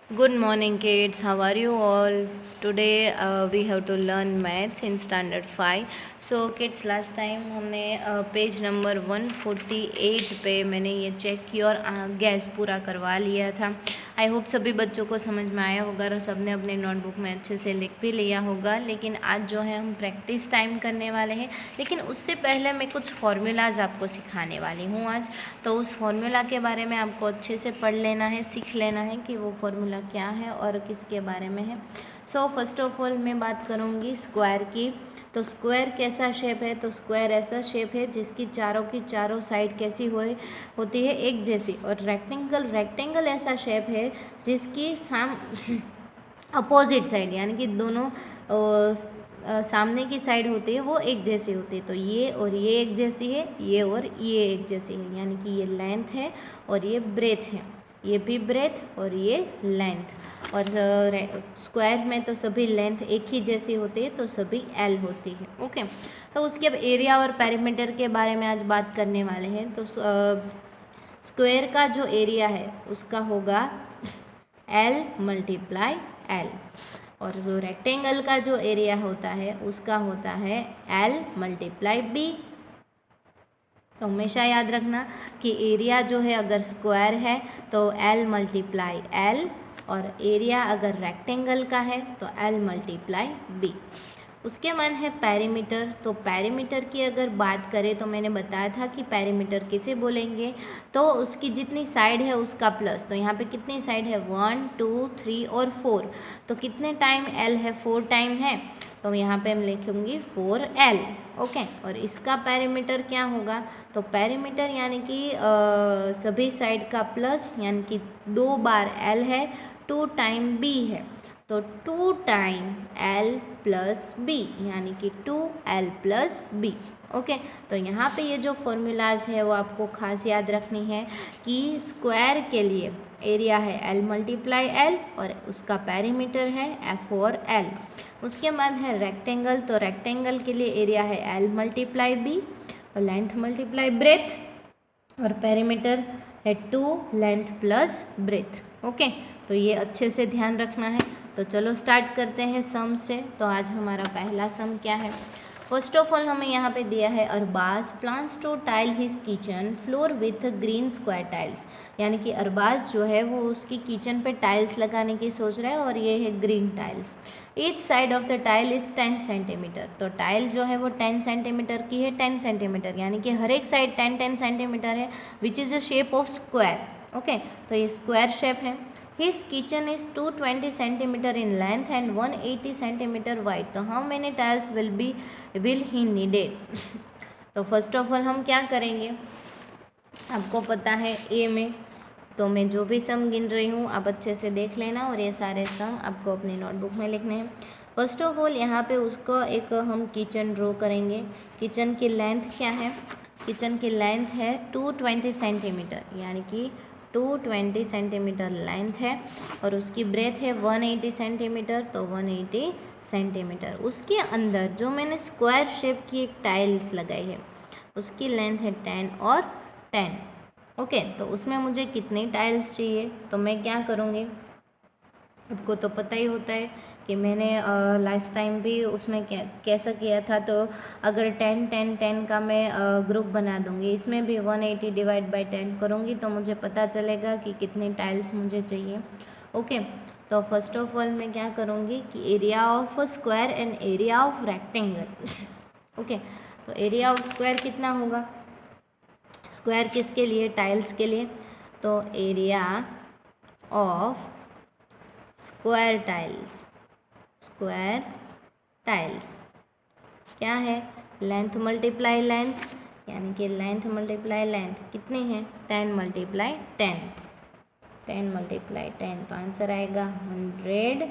Good morning, kids. How are you all? Today we have to learn maths in standard 5. So kids, last time हमने page number 148 पे मैंने ये check किया और gas पूरा करवा लिया था। आई होप सभी बच्चों को समझ में आया होगा और सबने अपने नोटबुक में अच्छे से लिख भी लिया होगा। लेकिन आज जो है हम प्रैक्टिस टाइम करने वाले हैं, लेकिन उससे पहले मैं कुछ फॉर्मूलाज आपको सिखाने वाली हूँ आज। तो उस फॉर्मूला के बारे में आपको अच्छे से पढ़ लेना है, सीख लेना है कि वो फॉर्मूला क्या है और किसके बारे में है। सो फर्स्ट ऑफ ऑल मैं बात करूँगी स्क्वायर की। तो स्क्वायर कैसा शेप है? तो स्क्वायर ऐसा शेप है जिसकी चारों साइड कैसी होती है, एक जैसी। और रेक्टेंगल ऐसा शेप है जिसकी अपोजिट साइड यानी कि दोनों सामने की साइड होती है वो एक जैसी होती है। तो ये और ये एक जैसी है, ये और ये एक जैसी है, यानी कि ये लेंथ है और ये ब्रेथ है, ये भी ब्रेथ और ये लेंथ। और स्क्वायर में तो सभी लेंथ एक ही जैसी होती है, तो सभी एल होती है। ओके, तो उसके अब एरिया और पेरीमीटर के बारे में आज बात करने वाले हैं। तो स्क्वायर का जो एरिया है उसका होगा एल मल्टीप्लाई एल, और जो रेक्टेंगल का जो एरिया होता है उसका होता है एल मल्टीप्लाई बी। तो हमेशा याद रखना कि एरिया जो है अगर स्क्वायर है तो एल मल्टीप्लाई एल, और एरिया अगर रेक्टेंगल का है तो एल मल्टीप्लाई बी। उसके बाद है पेरीमीटर। तो पेरीमीटर की अगर बात करें तो मैंने बताया था कि पेरीमीटर किसे बोलेंगे, तो उसकी जितनी साइड है उसका प्लस। तो यहाँ पे कितनी साइड है? 1 2 3 और 4। तो कितने टाइम एल है? 4 टाइम है, तो यहाँ पे हम लिखूँगी 4L। ओके, और इसका पेरीमीटर क्या होगा? तो पेरीमीटर यानी कि सभी साइड का प्लस, यानी कि 2 बार L है, 2 टाइम B है, तो 2 टाइम L प्लस B, यानी कि 2L प्लस B। ओके, तो यहाँ पे ये जो फॉर्मूलाज है वो आपको खास याद रखनी है कि स्क्वायर के लिए एरिया है L मल्टीप्लाई L और उसका पेरीमीटर है F4L। उसके बाद है रेक्टेंगल। तो रेक्टेंगल के लिए एरिया है L मल्टीप्लाई B और लेंथ मल्टीप्लाई ब्रेथ, और पेरीमीटर है 2 लेंथ प्लस ब्रेथ। ओके, तो ये अच्छे से ध्यान रखना है। तो चलो स्टार्ट करते हैं सम से। तो आज हमारा पहला सम क्या है? फर्स्ट ऑफ ऑल हमें यहाँ पे दिया है Arbaaz plans to tile his kitchen floor with green square tiles, यानी कि अरबाज जो है वो उसकी किचन पे टाइल्स लगाने की सोच रहा है और ये है green tiles. Each side of the tile is 10 centimetre. तो टाइल जो है वो 10 सेंटीमीटर की है, 10 सेंटीमीटर यानी कि हर एक साइड 10 सेंटीमीटर है, which is a shape of square. Okay, तो ये स्क्वायर शेप है। His kitchen is 220 centimeter in length and 180 centimeter wide. तो how many tiles will he needed? तो फर्स्ट ऑफ ऑल हम क्या करेंगे, आपको पता है ए में, तो मैं जो भी सम गिन रही हूँ आप अच्छे से देख लेना, और ये सारे सम आपको अपनी नोटबुक में लिखने हैं। फर्स्ट ऑफ ऑल यहाँ पे उसको एक हम किचन ड्रॉ करेंगे। किचन की लेंथ क्या है? किचन की लेंथ है 220 सेंटीमीटर, यानी कि 220 सेंटीमीटर लेंथ है, और उसकी ब्रेथ है 180 सेंटीमीटर, तो 180 सेंटीमीटर। उसके अंदर जो मैंने स्क्वायर शेप की एक टाइल्स लगाई है उसकी लेंथ है 10 और 10। ओके, तो उसमें मुझे कितनी टाइल्स चाहिए? तो मैं क्या करूँगी, आपको तो पता ही होता है कि मैंने लास्ट टाइम भी उसमें कैसा किया था। तो अगर 10 10 10 का मैं ग्रुप बना दूँगी, इसमें भी 180 डिवाइड बाय 10 करूँगी तो मुझे पता चलेगा कि कितनी टाइल्स मुझे चाहिए। ओके, तो फर्स्ट ऑफ ऑल मैं क्या करूँगी कि area of square and area of rectangle. Okay, तो एरिया ऑफ स्क्वायर कितना होगा? स्क्वायर किसके लिए? टाइल्स के लिए। तो एरिया ऑफ स्क्वायर टाइल्स क्या है? लेंथ मल्टीप्लाई लेंथ, यानी कि लेंथ मल्टीप्लाई लेंथ कितनी है? 10 मल्टीप्लाई 10, 10 मल्टीप्लाई 10, तो आंसर आएगा 100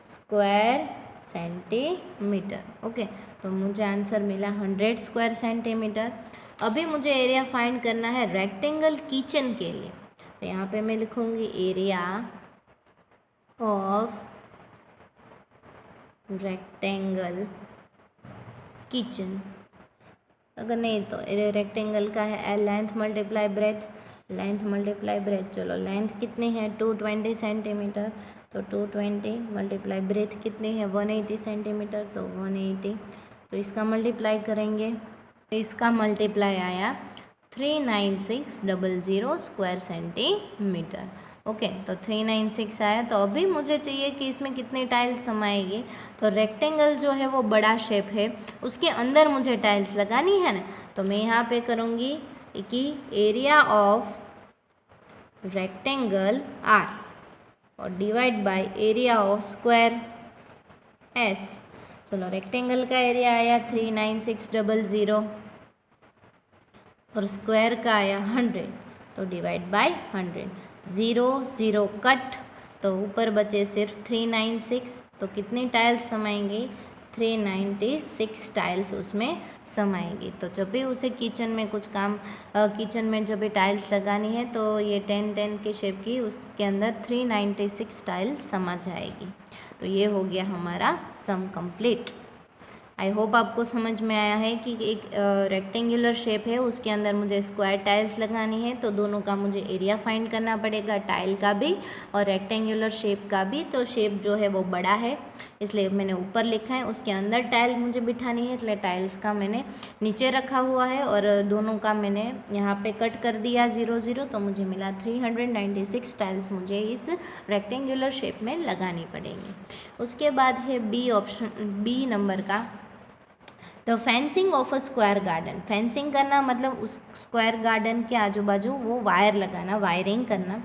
स्क्वायर सेंटीमीटर। ओके, तो मुझे आंसर मिला 100 स्क्वायर सेंटीमीटर। अभी मुझे एरिया फाइंड करना है रेक्टेंगल किचन के लिए। तो यहाँ पे मैं लिखूँगी एरिया ऑफ रेक्टेंगल किचन। अगर नहीं तो रेक्टेंगल का है length multiply breath, length multiply breath. चलो लेंथ कितनी है? 220 सेंटीमीटर, तो 220 मल्टीप्लाई ब्रेथ कितनी है 180 सेंटीमीटर, तो 180, तो इसका मल्टीप्लाई करेंगे, तो इसका मल्टीप्लाई आया 39600 स्क्वायर सेंटीमीटर। ओके, तो 396 आया। तो अभी मुझे चाहिए कि इसमें कितनी टाइल्स समाएगी, तो रेक्टेंगल जो है वो बड़ा शेप है, उसके अंदर मुझे टाइल्स लगानी है ना, तो मैं यहाँ पे करूँगी कि एरिया ऑफ रेक्टेंगल R और divide by area of square S। चलो, रेक्टेंगल का एरिया आया 39600 और स्क्वायर का आया 100, तो डिवाइड बाय 100, 0 0 कट, तो ऊपर बचे सिर्फ 396, तो कितनी टाइल्स समाएंगी 396 टाइल्स उसमें समाएगी। तो जब भी उसे किचन में कुछ काम किचन में जब भी टाइल्स लगानी है तो ये 10-10 के शेप की उसके अंदर 396 टाइल्स समा जाएगी। तो ये हो गया हमारा सम कंप्लीट। आई होप आपको समझ में आया है कि एक रेक्टेंगुलर शेप है, उसके अंदर मुझे स्क्वायर टाइल्स लगानी है, तो दोनों का मुझे एरिया फाइंड करना पड़ेगा, टाइल का भी और रेक्टेंगुलर शेप का भी। तो शेप जो है वो बड़ा है, इसलिए मैंने ऊपर लिखा है, उसके अंदर टाइल मुझे बिठानी है, इसलिए टाइल्स का मैंने नीचे रखा हुआ है और दोनों का मैंने यहाँ पे कट कर दिया 0 0, तो मुझे मिला 396 टाइल्स मुझे इस रेक्टेंगुलर शेप में लगानी पड़ेंगी। उसके बाद है बी ऑप्शन, बी नंबर का, तो fencing of a square garden. Fencing करना मतलब उस स्क्वायर गार्डन के आजू बाजू वो वायर लगाना, वायरिंग करना।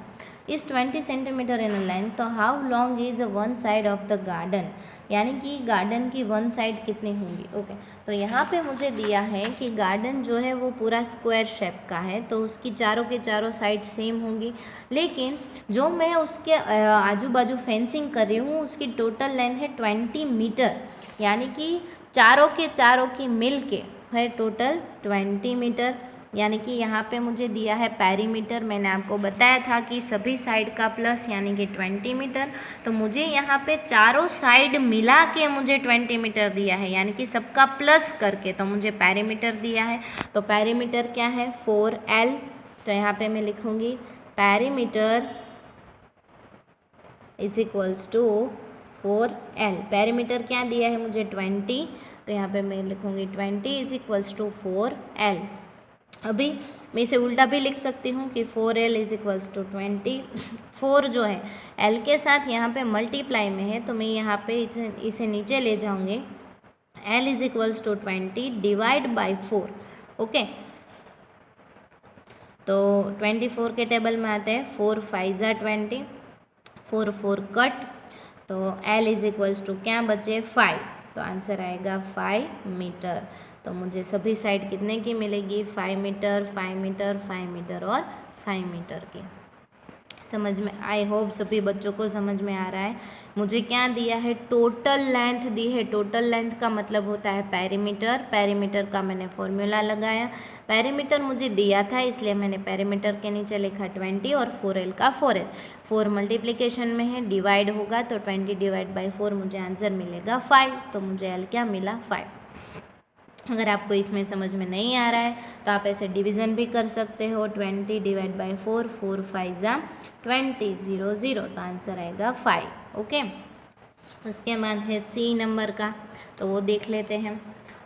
इस 20 सेंटीमीटर इन लेंथ, तो how long is one side of the garden, यानी कि गार्डन की वन साइड कितनी होंगी। ओके, तो यहाँ पे मुझे दिया है कि गार्डन जो है वो पूरा स्क्वायर शेप का है, तो उसकी चारों के चारों साइड सेम होंगी, लेकिन जो मैं उसके आजू बाजू फेंसिंग कर रही हूँ उसकी टोटल लेंथ है 20 मीटर, यानी कि चारों के चारों की मिल के है टोटल 20 मीटर। यानी कि यहाँ पे मुझे दिया है पेरीमीटर, मैंने आपको बताया था कि सभी साइड का प्लस यानी कि 20 मीटर, तो मुझे यहाँ पे चारों साइड मिला के मुझे 20 मीटर दिया है, यानी कि सबका प्लस करके तो मुझे पेरीमीटर दिया है। तो पेरीमीटर क्या है 4L, तो यहाँ पे मैं लिखूँगी perimeter is equals to 4L। Perimeter क्या दिया है मुझे 20, तो यहाँ पे मैं लिखूँगी 20 इज इक्वल्स टू 4L। अभी मैं इसे उल्टा भी लिख सकती हूँ कि 4L इज इक्वल्स टू 20। 4 जो है L के साथ यहाँ पे मल्टीप्लाई में है, तो मैं यहाँ पे इसे नीचे ले जाऊँगी, L is equals to 20 divide by 4। Okay, तो 24 के टेबल में आते हैं, 4 5 ज़ा 20, 4 4 कट, तो L इज इक्वल्स टू क्या बचे 5, तो आंसर आएगा 5 मीटर। तो मुझे सभी साइड कितने की मिलेगी 5 मीटर, 5 मीटर, 5 मीटर और 5 मीटर की। समझ में, आई होप सभी बच्चों को समझ में आ रहा है। मुझे क्या दिया है टोटल लेंथ दी है, टोटल लेंथ का मतलब होता है पेरीमीटर, पेरीमीटर का मैंने फॉर्मूला लगाया, पेरीमीटर मुझे दिया था इसलिए मैंने पेरीमीटर के नीचे लिखा 20 और 4L का 4L, 4 मल्टीप्लिकेशन में है, डिवाइड होगा तो 20 डिवाइड बाई 4 मुझे आंसर मिलेगा 5, तो मुझे L क्या मिला 5। अगर आपको इसमें समझ में नहीं आ रहा है तो आप ऐसे डिवीज़न भी कर सकते हो, 20 डिवाइड बाई 4, 4 5 ज़ा 20, 0 0, तो आंसर आएगा 5। ओके, उसके बाद है सी नंबर का, तो वो देख लेते हैं।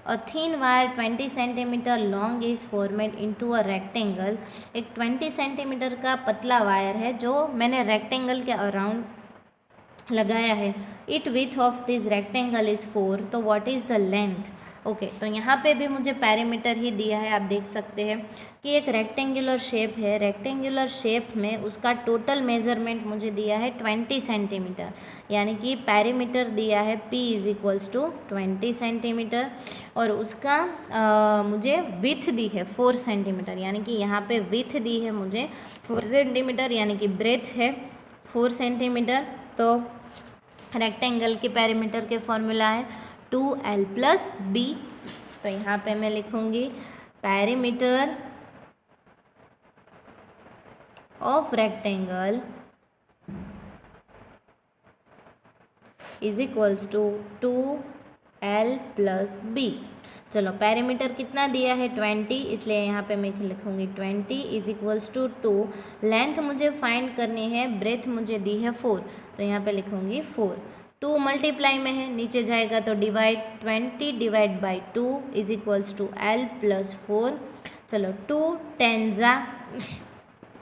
A thin wire 20 centimetre long is formed into a rectangle. एक 20 सेंटीमीटर का पतला वायर है जो मैंने रेक्टेंगल के अराउंड लगाया है। It width of this rectangle is 4, तो what is the length. Okay, तो यहाँ पे भी मुझे पैरामीटर ही दिया है, आप देख सकते हैं कि एक रेक्टेंगुलर शेप है, रेक्टेंगुलर शेप में उसका टोटल मेज़रमेंट मुझे दिया है 20 सेंटीमीटर, यानी कि पैरामीटर दिया है P is equals to 20 centimetre, और उसका मुझे विथ दी है 4 सेंटीमीटर, यानी कि यहाँ पे विथ दी है मुझे 4 सेंटीमीटर, यानी कि ब्रेथ है 4 सेंटीमीटर। तो रेक्टेंगल के पैरामीटर के फॉर्मूला है 2L प्लस B, तो यहाँ पे मैं लिखूँगी perimeter of rectangle is equals to 2L plus B। चलो पेरीमीटर कितना दिया है 20, इसलिए यहाँ पे मैं लिखूँगी 20 इज इक्वल्स टू 2। लेंथ मुझे फाइंड करनी है, ब्रेथ मुझे दी है 4, तो यहाँ पे लिखूँगी 4। 2 मल्टीप्लाई में है, नीचे जाएगा तो divide, 20 divide by 2 is equals to L plus 4। चलो 2 10 जा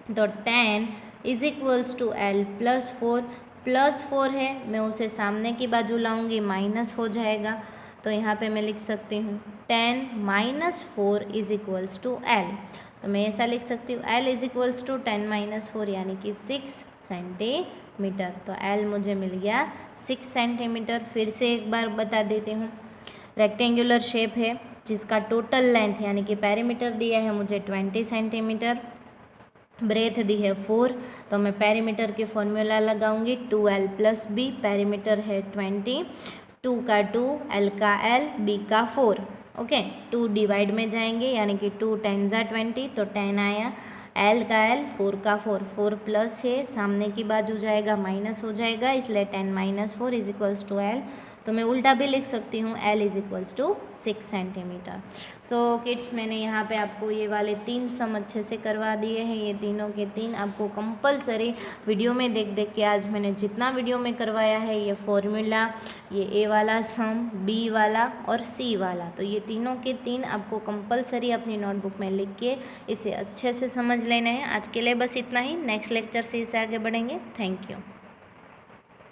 तो 10 is equals to L plus 4। Plus 4 है, मैं उसे सामने की बाजू लाऊंगी, माइनस हो जाएगा, तो यहाँ पे मैं लिख सकती हूँ 10 minus 4 is equals to L। तो मैं ऐसा लिख सकती हूँ L is equals to 10 minus 4 यानी कि 6 सेंटीमीटर। तो L मुझे मिल गया 6 सेंटीमीटर। फिर से एक बार बता देती हूँ, रेक्टेंगुलर शेप है जिसका टोटल लेंथ यानी कि पेरीमीटर दिया है मुझे 20 सेंटीमीटर, ब्रेथ दी है 4, तो मैं पेरीमीटर के फॉर्मूला लगाऊंगी 2L प्लस बी। पेरीमीटर है 20, 2 का 2, L का L, B का 4। ओके, 2 डिवाइड में जाएंगे यानी कि 2 10 जा 20, तो 10 आया, L का L, 4 का 4, 4 प्लस है, सामने की बाजू जाएगा माइनस हो जाएगा, इसलिए 10 minus 4 is equals to L। तो मैं उल्टा भी लिख सकती हूँ, L is equals to 6 centimetre. So kids, मैंने यहाँ पे आपको ये वाले 3 सम अच्छे से करवा दिए हैं। ये तीनों के 3 आपको कंपलसरी वीडियो में देख देख के आज मैंने जितना वीडियो में करवाया है, ये फॉर्मूला, ये A वाला सम, B वाला और C वाला, तो ये तीनों के 3 आपको कंपलसरी अपनी नोटबुक में लिख के इसे अच्छे से समझ लेना है। आज के लिए बस इतना ही, नेक्स्ट लेक्चर से इसे आगे बढ़ेंगे। Thank you.